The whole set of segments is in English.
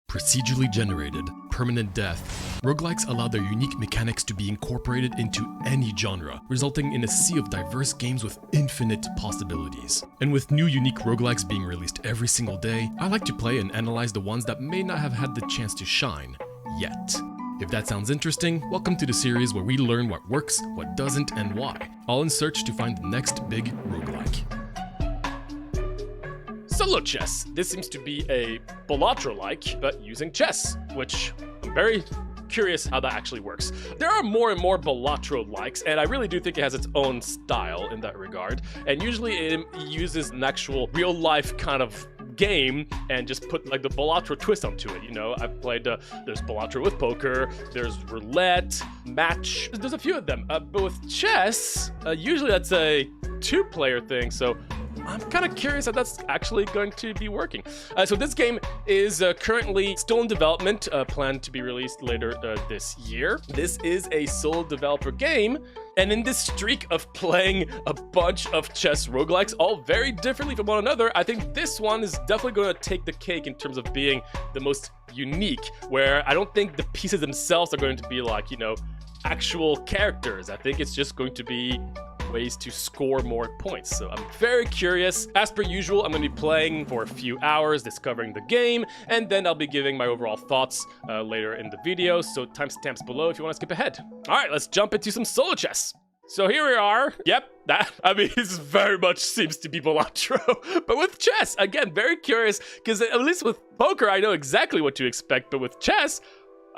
Procedurally generated, permanent death, roguelikes allow their unique mechanics to be incorporated into any genre, resulting in a sea of diverse games with infinite possibilities. And with new unique roguelikes being released every single day, I like to play and analyze the ones that may not have had the chance to shine yet. If that sounds interesting, welcome to the series where we learn what works, what doesn't, and why, all in search to find the next big roguelike. Solo chess. This seems to be a Balatro-like, but using chess, which I'm very curious how that actually works. There are more and more Balatro-likes, and I really do think it has its own style in that regard. And usually it uses an actual real-life kind of game and just put like the Balatro twist onto it. You know, I've played, there's Balatro with poker, there's roulette, match, there's a few of them. But with chess, usually that's a two-player thing, so I'm kind of curious how that's actually going to be working. So this game is currently still in development, planned to be released later this year. This is a solo developer game, and in this streak of playing a bunch of chess roguelikes, all very differently from one another, I think this one is definitely going to take the cake in terms of being the most unique, where I don't think the pieces themselves are going to be like, you know, actual characters. I think it's just going to be ways to score more points. So I'm very curious. As per usual, I'm going to be playing for a few hours, discovering the game, and then I'll be giving my overall thoughts later in the video. So timestamps below if you want to skip ahead. All right, let's jump into some solo chess. So here we are. Yep, this very much seems to be Balatro. But with chess, again, very curious, because at least with poker, I know exactly what to expect, but with chess,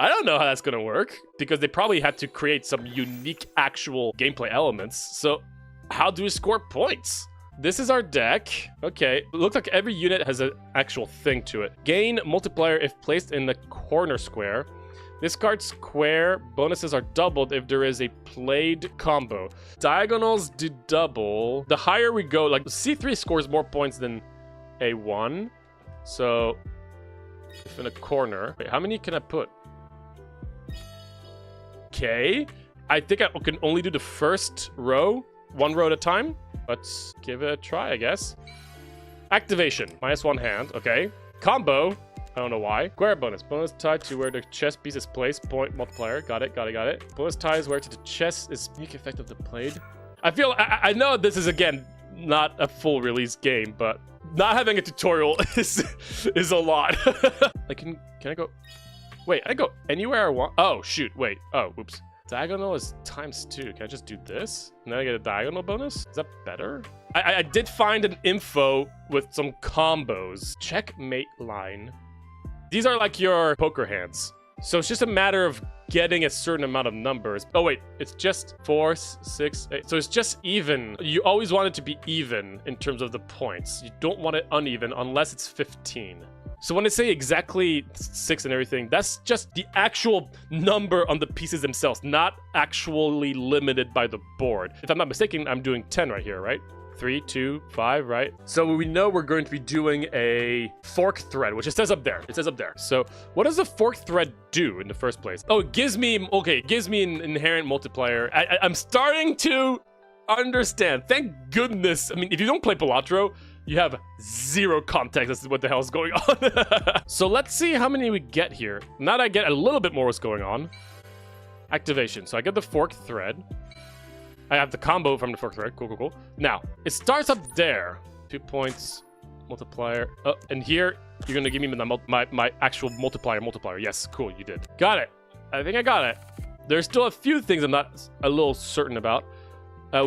I don't know how that's gonna work, because they probably had to create some unique actual gameplay elements. So how do we score points? This is our deck. Okay, it looks like every unit has an actual thing to it. Gain multiplier if placed in the corner square. Discard square. Bonuses are doubled if there is a played combo. Diagonals do double. The higher we go, like C3 scores more points than A1. So if in a corner, wait, how many can I put? Okay, I think I can only do the first row, one row at a time. Let's give it a try, I guess. Activation, -1 hand, okay. Combo, I don't know why. Square bonus, bonus tied to where the chess piece is placed, point multiplier, got it. Bonus ties where to the chess is unique effect of the played. I know this is, again, not a full release game, but not having a tutorial is a lot. Can I go? Wait, I go anywhere I want. Oh, shoot, wait. Oh, whoops. Diagonal is ×2. Can I just do this? And then I get a diagonal bonus? Is that better? I did find an info with some combos. Checkmate line. These are like your poker hands. So it's just a matter of getting a certain amount of numbers. Oh, wait, it's just 4, 6, 8. So it's just even. You always want it to be even in terms of the points. You don't want it uneven unless it's 15. So when I say exactly 6 and everything, that's just the actual number on the pieces themselves, not actually limited by the board. If I'm not mistaken, I'm doing 10 right here, right? 3, 2, 5, right? So we know we're going to be doing a fork thread, which it says up there. It says up there. So what does the fork thread do in the first place? Oh, it gives me an inherent multiplier. I'm starting to understand. Thank goodness. I mean, if you don't play Balatro, you have zero context as to what the hell is going on. So let's see how many we get here. Now that I get a little bit more what's going on. Activation. So I get the fork thread. I have the combo from the fork thread. Cool. Now, it starts up there. 2 points. Multiplier. Oh, and here, you're going to give me my actual multiplier. Yes, cool, you did. Got it. I think I got it. There's still a few things I'm not a little certain about.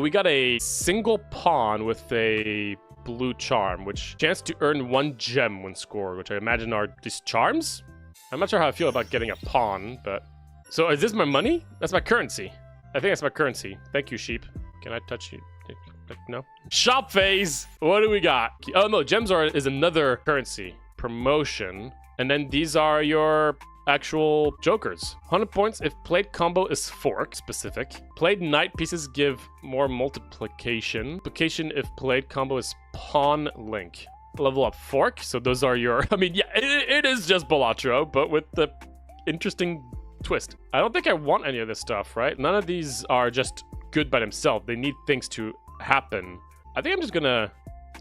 We got a single pawn with a blue charm, which chance to earn 1 gem when scored, which I imagine are these charms? I'm not sure how I feel about getting a pawn, but... So is this my money? That's my currency. I think that's my currency. Thank you, sheep. Can I touch you? No? Shop phase! What do we got? Oh no, gems is another currency. Promotion. And then these are your actual jokers. 100 points if played combo is fork specific. Played knight pieces give more multiplication. Multiplication if played combo is pawn link. Level up fork. So those are your... I mean, yeah, it is just Balatro, but with the interesting twist. I don't think I want any of this stuff, right? None of these are just good by themselves. They need things to happen. I think I'm just gonna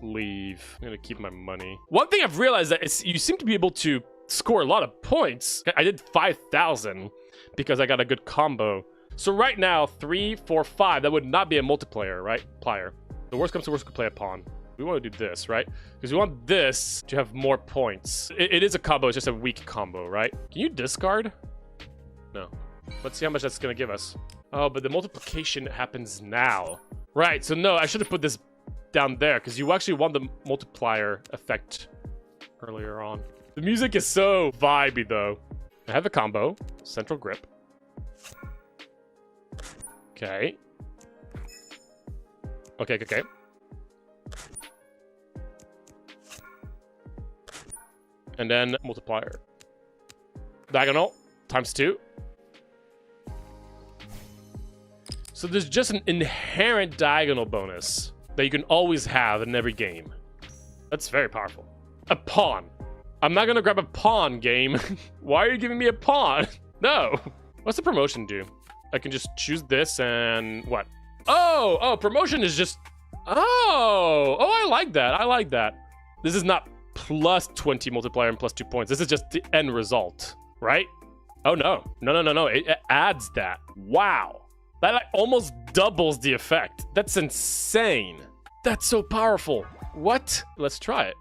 leave. I'm gonna keep my money. One thing I've realized that you seem to be able to score a lot of points. I did 5,000 because I got a good combo. So right now, 3, 4, 5, that would not be a multiplayer, right? Plier. The worst comes to worst, we could play a pawn. We want to do this, right? Because we want this to have more points. It is a combo, it's just a weak combo, right? Can you discard? No. Let's see how much that's going to give us. Oh, but the multiplication happens now. Right, so no, I should have put this down there because you actually want the multiplier effect earlier on. The music is so vibey, though. I have a combo. Central grip. Okay. Okay. And then multiplier. Diagonal times 2. So there's just an inherent diagonal bonus that you can always have in every game. That's very powerful. A pawn. I'm not gonna grab a pawn, game. Why are you giving me a pawn? No. What's the promotion do? I can just choose this and what? Oh, promotion is just... Oh, I like that. This is not plus 20 multiplier and plus 2 points. This is just the end result, right? Oh, no. No. It adds that. Wow. That like almost doubles the effect. That's insane. That's so powerful. What? Let's try it.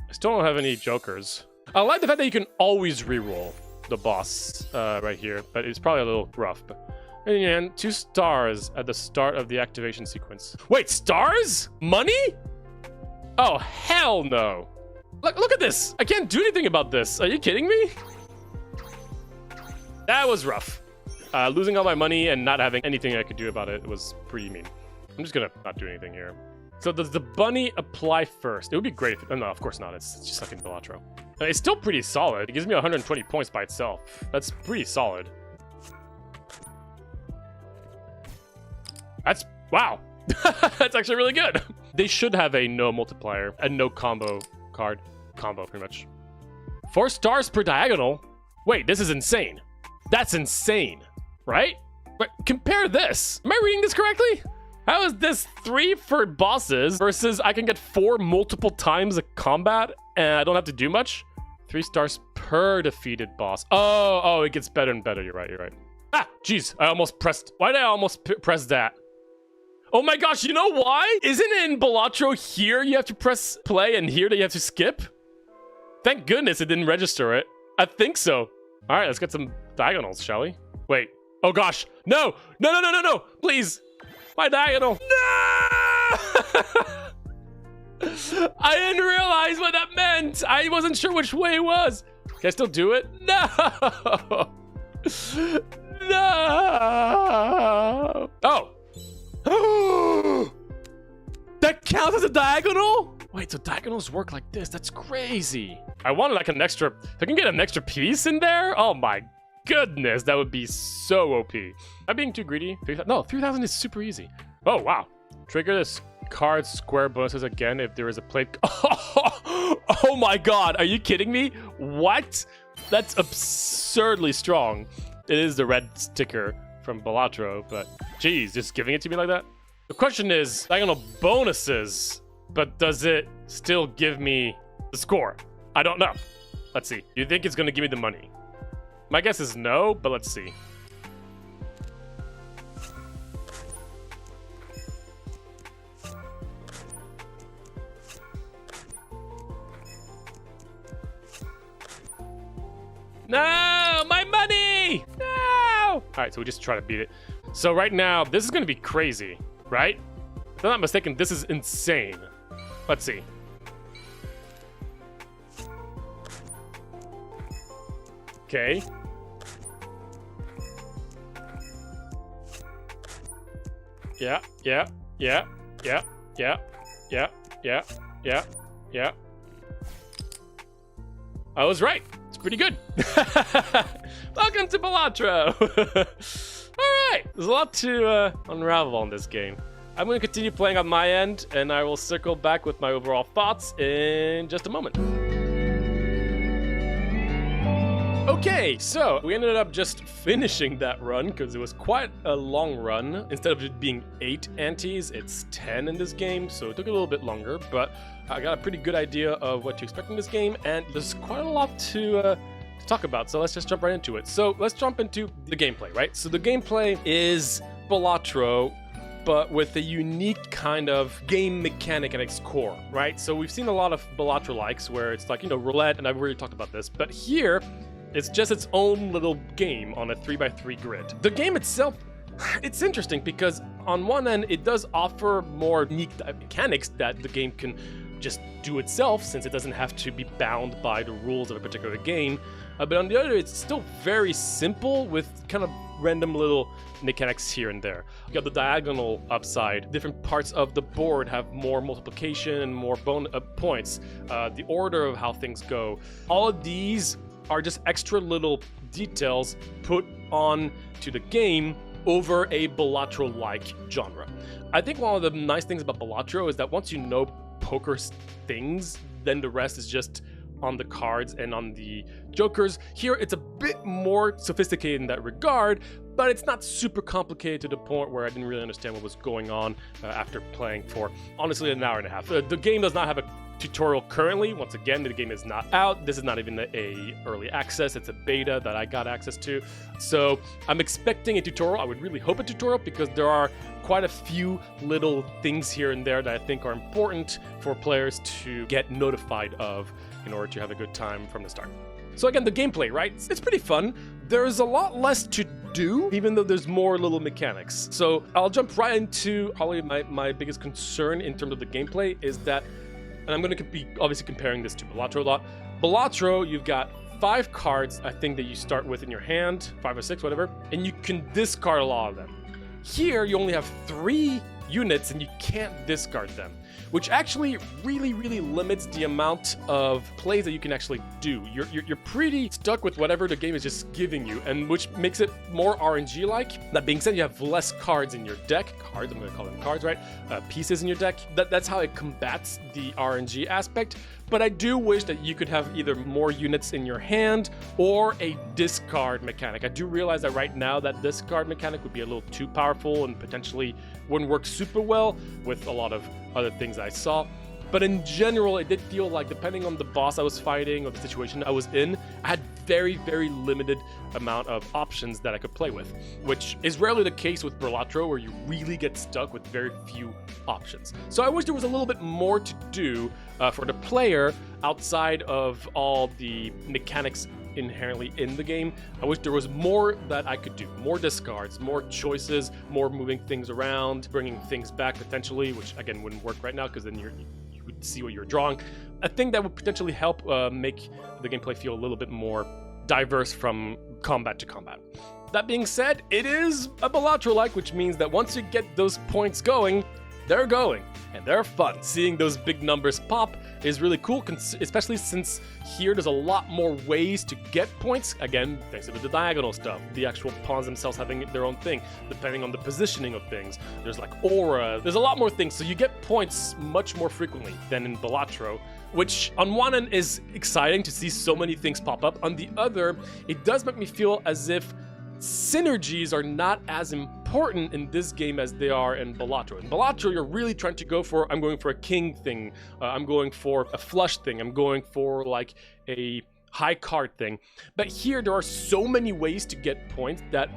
I still don't have any jokers. I like the fact that you can always reroll the boss right here, but it's probably a little rough. But in the end, 2 stars at the start of the activation sequence. Wait, stars? Money? Oh, hell no. Look at this. I can't do anything about this. Are you kidding me? That was rough. Losing all my money and not having anything I could do about it was pretty mean. I'm just gonna not do anything here. So does the bunny apply first? It would be great if... Oh, no, of course not. It's just like in Balatro. It's still pretty solid. It gives me 120 points by itself. That's pretty solid. That's... Wow. That's actually really good. They should have a no multiplier and no combo card. Combo, pretty much. 4 stars per diagonal? Wait, this is insane. That's insane, right? But compare this. Am I reading this correctly? How is this 3 for bosses versus I can get 4 multiple times a combat and I don't have to do much? 3 stars per defeated boss. Oh, it gets better and better. You're right. Ah, jeez. I almost pressed... Why did I almost press that? Oh my gosh, you know why? Isn't it in Balatro here you have to press play and here that you have to skip? Thank goodness it didn't register it. I think so. All right, let's get some diagonals, shall we? Wait. Oh gosh. No. Please. My diagonal. No! I didn't realize what that meant. I wasn't sure which way it was. Can I still do it? No. No. Oh. That counts as a diagonal? Wait, so diagonals work like this? That's crazy. I wanted like an extra... If I can get an extra piece in there? Oh my goodness, that would be so OP. Am I being too greedy? 3,000? No, 3,000 is super easy. Oh, wow. Trigger this card square bonuses again if there is a play... Oh my god, are you kidding me? What? That's absurdly strong. It is the red sticker from Balatro, but geez, just giving it to me like that? The question is, diagonal bonuses, but does it still give me the score? I don't know. Let's see. Do you think it's going to give me the money? My guess is no, but let's see. No! My money! No! All right, so we just try to beat it. So right now, this is going to be crazy, right? If I'm not mistaken, this is insane. Let's see. Okay. Yeah. I was right. It's pretty good. Welcome to Balatro. All right. There's a lot to unravel on this game. I'm going to continue playing on my end, and I will circle back with my overall thoughts in just a moment. Okay, so we ended up just finishing that run because it was quite a long run. Instead of it being 8 antes, it's 10 in this game, so it took a little bit longer, but I got a pretty good idea of what to expect in this game, and there's quite a lot to talk about, so let's just jump right into it. So let's jump into the gameplay, right? So the gameplay is Balatro, but with a unique kind of game mechanic at its core, right? So we've seen a lot of Balatro-likes where it's like, you know, roulette, and I've already talked about this, but here, it's just its own little game on a 3x3 grid. The game itself, it's interesting because on one end, it does offer more unique mechanics that the game can just do itself, since it doesn't have to be bound by the rules of a particular game. But on the other, it's still very simple with kind of random little mechanics here and there. You got the diagonal upside. Different parts of the board have more multiplication and more points. The order of how things go. All of these are just extra little details put on to the game over a Balatro-like genre. I think one of the nice things about Balatro is that once you know poker things, then the rest is just on the cards and on the jokers. Here, it's a bit more sophisticated in that regard, but it's not super complicated to the point where I didn't really understand what was going on after playing for, honestly, an hour and a half. The game does not have a tutorial currently. Once again, the game is not out. This is not even a early access. It's a beta that I got access to. So I'm expecting a tutorial. I would really hope a tutorial because there are quite a few little things here and there that I think are important for players to get notified of in order to have a good time from the start. So again, the gameplay, right? It's pretty fun. There's a lot less to do, even though there's more little mechanics. So I'll jump right into probably my biggest concern in terms of the gameplay is that, and I'm going to be obviously comparing this to Balatro a lot. Balatro, you've got 5 cards, I think, that you start with in your hand, 5 or 6, whatever, and you can discard a lot of them. Here, you only have 3 units and you can't discard them, which actually really limits the amount of plays that you can actually do. You're pretty stuck with whatever the game is just giving you, and which makes it more RNG-like. That being said, you have less cards in your deck. Cards, I'm going to call them cards, right? Pieces in your deck. That's how it combats the RNG aspect. But I do wish that you could have either more units in your hand or a discard mechanic. I do realize that right now that discard mechanic would be a little too powerful and potentially wouldn't work super well with a lot of other things I saw. But in general, it did feel like, depending on the boss I was fighting or the situation I was in, I had very limited amount of options that I could play with, which is rarely the case with Balatro, where you really get stuck with very few options. So I wish there was a little bit more to do for the player outside of all the mechanics inherently in the game. I wish there was more that I could do. More discards, more choices, more moving things around, bringing things back potentially, which again wouldn't work right now because then you would see what you're drawing. I think that would potentially help make the gameplay feel a little bit more diverse from combat to combat. That being said, it is a Balatro-like, which means that once you get those points going, they're going, and they're fun. Seeing those big numbers pop is really cool, especially since here there's a lot more ways to get points. Again, thanks to the diagonal stuff, the actual pawns themselves having their own thing, depending on the positioning of things. There's like aura, there's a lot more things, so you get points much more frequently than in Balatro, which on one end is exciting to see so many things pop up. On the other, it does make me feel as if synergies are not as important in this game as they are in Balatro. In Balatro, you're really trying to go for, I'm going for a king thing, I'm going for a flush thing, I'm going for like a high card thing. But here, there are so many ways to get points that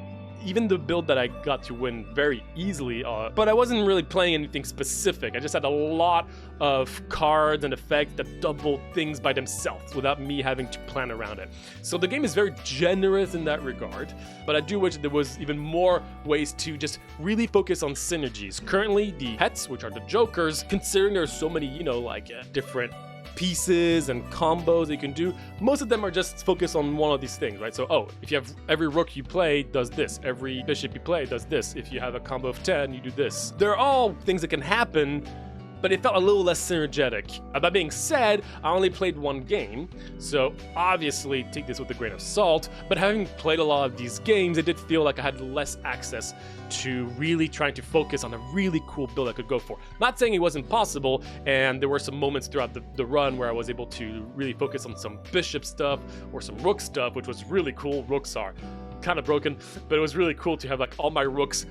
even the build that I got to win very easily, but I wasn't really playing anything specific. I just had a lot of cards and effects that doubled things by themselves without me having to plan around it. So the game is very generous in that regard, but I do wish there was even more ways to just really focus on synergies. Currently, the pets, which are the jokers, considering there's so many, different pieces and combos that you can do, most of them are just focused on one of these things, right? So, if you have every rook you play does this, every bishop you play does this, if you have a combo of 10, you do this. They're all things that can happen, but it felt a little less synergetic. That being said, I only played one game, so obviously take this with a grain of salt, but having played a lot of these games, it did feel like I had less access to really trying to focus on a really cool build I could go for. Not saying it wasn't possible, and there were some moments throughout the run where I was able to really focus on some bishop stuff or some rook stuff, which was really cool. Rooks are kind of broken, but it was really cool to have like all my rooks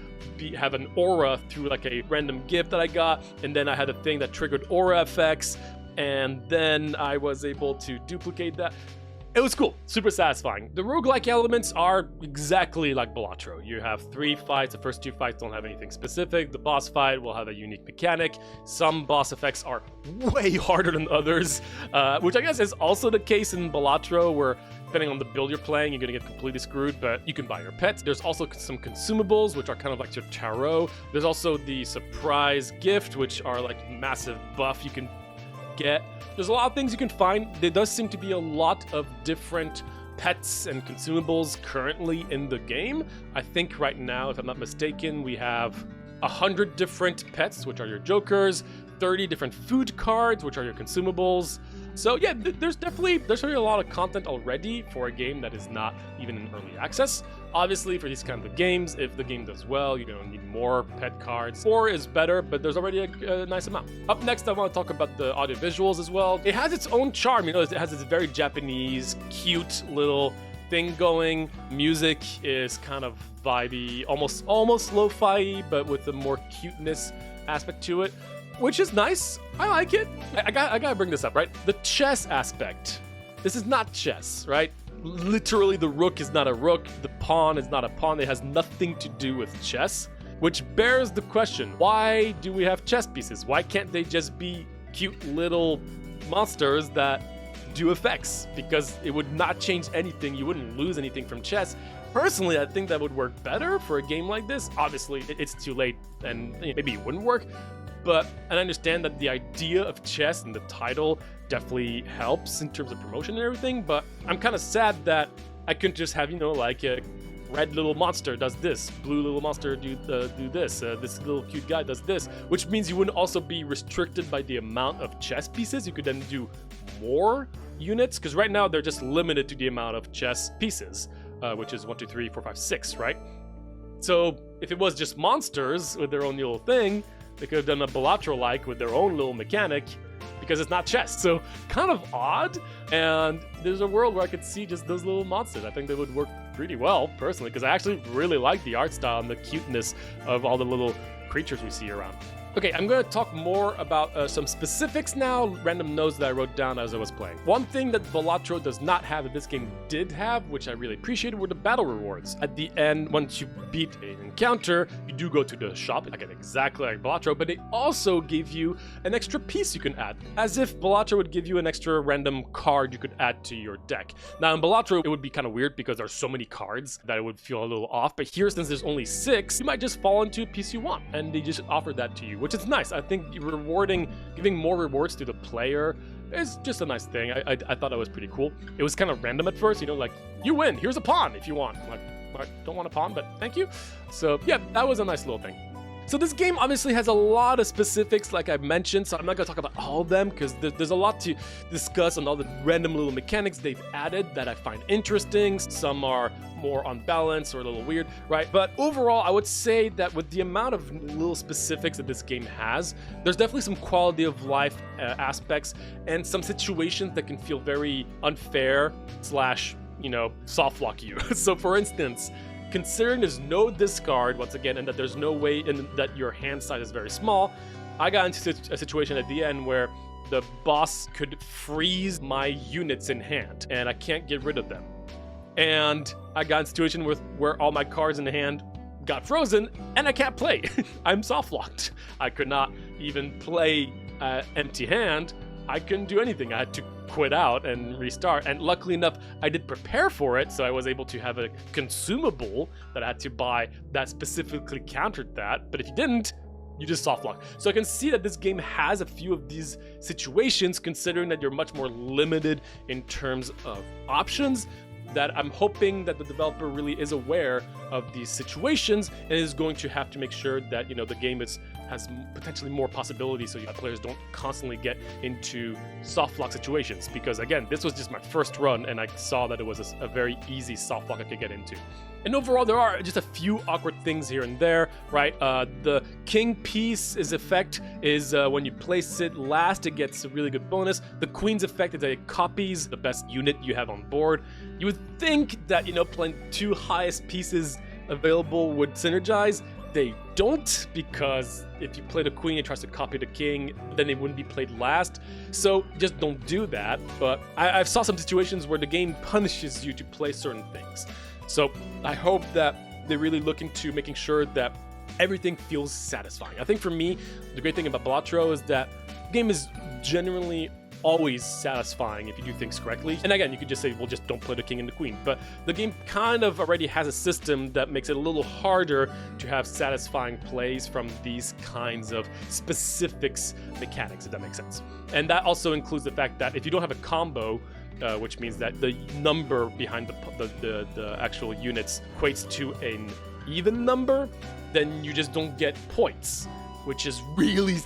have an aura through like a random gift that I got, and then I had a thing that triggered aura effects, and then I was able to duplicate that. It was cool, super satisfying. The roguelike elements are exactly like Balatro. You have 3 fights, the first 2 fights don't have anything specific. The boss fight will have a unique mechanic. Some boss effects are way harder than others, which I guess is also the case in Balatro, where depending on the build you're playing, you're gonna get completely screwed, but you can buy your pets. There's also some consumables, which are kind of like your tarot. There's also the surprise gift, which are like massive buff you can get. There's a lot of things you can find. There does seem to be a lot of different pets and consumables currently in the game. I think right now, if I'm not mistaken, we have 100 different pets, which are your jokers, 30 different food cards, which are your consumables. So yeah, there's definitely a lot of content already for a game that is not even in early access. Obviously, for these kinds of games, if the game does well, you're gonna need more pet cards. 4 is better, but there's already a nice amount. Up next, I want to talk about the audio visuals as well. It has its own charm, you know, it has this very Japanese, cute little thing going. Music is kind of vibey, almost lo-fi, but with a more cuteness aspect to it, which is nice. I like it. I gotta bring this up, right? The chess aspect. This is not chess, right? Literally, the rook is not a rook. The pawn is not a pawn. It has nothing to do with chess, which bears the question, why do we have chess pieces? Why can't they just be cute little monsters that do effects? Because it would not change anything. You wouldn't lose anything from chess. Personally, I think that would work better for a game like this. Obviously, it's too late and maybe it wouldn't work. But I understand that the idea of chess and the title definitely helps in terms of promotion and everything, but I'm kind of sad that I couldn't just have, you know, like a red little monster does this, blue little monster do this, this little cute guy does this, which means you wouldn't also be restricted by the amount of chess pieces. You could then do more units, because right now they're just limited to the amount of chess pieces, which is 1, 2, 3, 4, 5, 6, right? So if it was just monsters with their own little thing, they could have done a Balatro-like with their own little mechanic, because it's not chess. So kind of odd, and there's a world where I could see just those little monsters. I think they would work pretty well, personally, because I actually really like the art style and the cuteness of all the little creatures we see around. Okay, I'm going to talk more about some specifics now, random notes that I wrote down as I was playing. One thing that Balatro does not have that this game did have, which I really appreciated, were the battle rewards. At the end, once you beat an encounter, you do go to the shop, again, exactly like Balatro, but they also give you an extra piece you can add, as if Balatro would give you an extra random card you could add to your deck. Now, in Balatro, it would be kind of weird because there's so many cards that it would feel a little off, but here, since there's only 6, you might just fall into a piece you want, and they just offer that to you, which is nice. I think giving more rewards to the player is just a nice thing. I thought that was pretty cool. It was kind of random at first, you know, like, you win, here's a pawn if you want. I'm like, I don't want a pawn, but thank you. So yeah, that was a nice little thing. So this game obviously has a lot of specifics, like I mentioned, so I'm not going to talk about all of them because there's a lot to discuss on all the random little mechanics they've added that I find interesting. Some are more unbalanced or a little weird, right? But overall, I would say that with the amount of little specifics that this game has, there's definitely some quality of life aspects and some situations that can feel very unfair / you know, soft lock you. So for instance, considering there's no discard, once again, and that there's no way, and that your hand size is very small, I got into a situation at the end where the boss could freeze my units in hand, and I can't get rid of them. And I got in a situation where all my cards in the hand got frozen, and I can't play. I'm soft locked. I could not even play empty hand. I couldn't do anything. I had to quit out and restart. And luckily enough, I did prepare for it, so I was able to have a consumable that I had to buy that specifically countered that. But if you didn't, you just soft lock. So I can see that this game has a few of these situations, considering that you're much more limited in terms of options, that I'm hoping that the developer really is aware of these situations and is going to have to make sure that, you know, the game is has potentially more possibilities so players don't constantly get into soft lock situations. Because again, this was just my first run and I saw that it was a very easy soft lock I could get into. And overall, there are just a few awkward things here and there, right? The king piece effect is when you place it last, it gets a really good bonus. The queen's effect is that it copies the best unit you have on board. You would think that, playing 2 highest pieces available would synergize. They don't, because if you play the queen, it tries to copy the king, then it wouldn't be played last. So just don't do that. But I've saw some situations where the game punishes you to play certain things. So I hope that they really look into making sure that everything feels satisfying. I think for me, the great thing about Balatro is that the game is generally always satisfying if you do things correctly. And again, you could just say, well, just don't play the king and the queen. But the game kind of already has a system that makes it a little harder to have satisfying plays from these kinds of specifics mechanics, if that makes sense. And that also includes the fact that if you don't have a combo, which means that the number behind the actual units equates to an even number, then you just don't get points, which is really,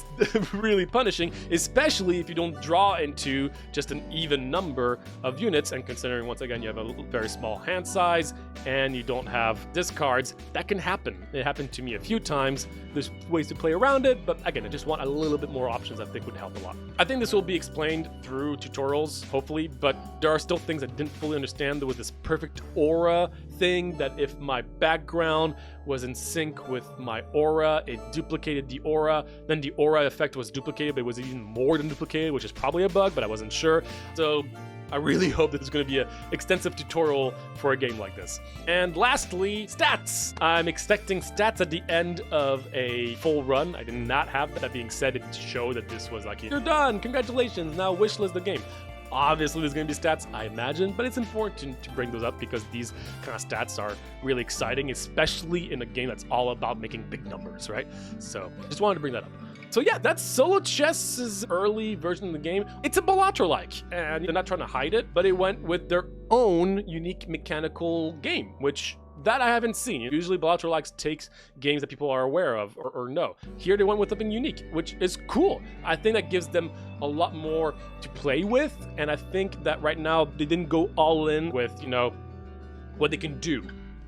really punishing, especially if you don't draw into just an even number of units. And considering, once again, you have a very small hand size and you don't have discards, that can happen. It happened to me a few times. There's ways to play around it, but again, I just want a little bit more options I think would help a lot. I think this will be explained through tutorials, hopefully, but there are still things I didn't fully understand. There was this perfect aura thing that if my background was in sync with my aura, it duplicated the aura. Then the aura effect was duplicated, but it was even more than duplicated, which is probably a bug, but I wasn't sure. So I really hope that there's going to be an extensive tutorial for a game like this. And lastly, stats. I'm expecting stats at the end of a full run. I did not have that. That being said, it showed that this was like, you're done, congratulations, now wishlist the game. Obviously, there's going to be stats, I imagine, but it's important to bring those up because these kind of stats are really exciting, especially in a game that's all about making big numbers, right? So just wanted to bring that up. So yeah, that's Solo Chess's early version of the game. It's a Balatro-like, and they're not trying to hide it, but it went with their own unique mechanical game, which that I haven't seen. Usually Balatro-likes takes games that people are aware of or know. Here they went with something unique, which is cool. I think that gives them a lot more to play with, and I think that right now they didn't go all in with, what they can do,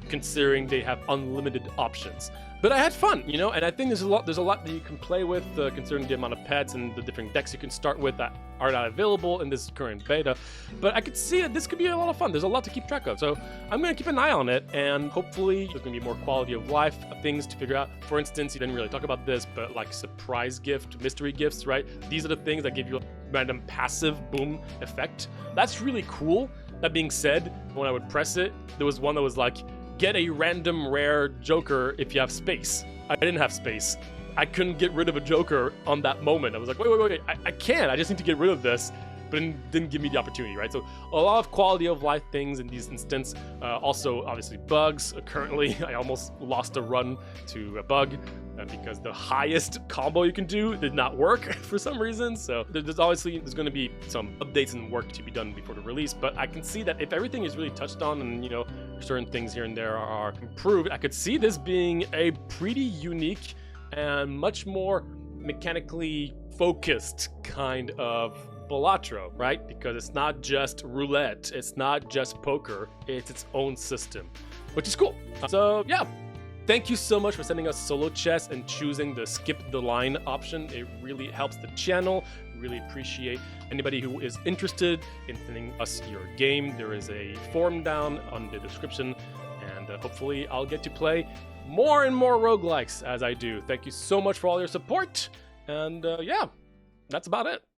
considering they have unlimited options. But I had fun, and I think there's a lot that you can play with, considering the amount of pets and the different decks you can start with that are not available in this current beta. But I could see that this could be a lot of fun. There's a lot to keep track of. So I'm going to keep an eye on it, and hopefully there's going to be more quality of life things to figure out. For instance, you didn't really talk about this, but like surprise gift, mystery gifts, right? These are the things that give you a random passive boom effect. That's really cool. That being said, when I would press it, there was one that was like, get a random rare Joker if you have space. I didn't have space. I couldn't get rid of a Joker on that moment. I was like, wait, I can't. I just need to get rid of this. But it didn't give me the opportunity, right? So a lot of quality of life things in these instances. Also, obviously, bugs. Currently, I almost lost a run to a bug because the highest combo you can do did not work for some reason. So there's going to be some updates and work to be done before the release. But I can see that if everything is really touched on and, certain things here and there are improved, I could see this being a pretty unique and much more mechanically focused kind of Balatro, right? Because it's not just roulette, it's not just poker, it's its own system, which is cool. So yeah, thank you so much for sending us Solo Chess and choosing the skip the line option. It really helps the channel. Really appreciate anybody who is interested in sending us your game. There is a form down on the description, and hopefully I'll get to play more and more roguelikes as I do. Thank you so much for all your support, and yeah, that's about it.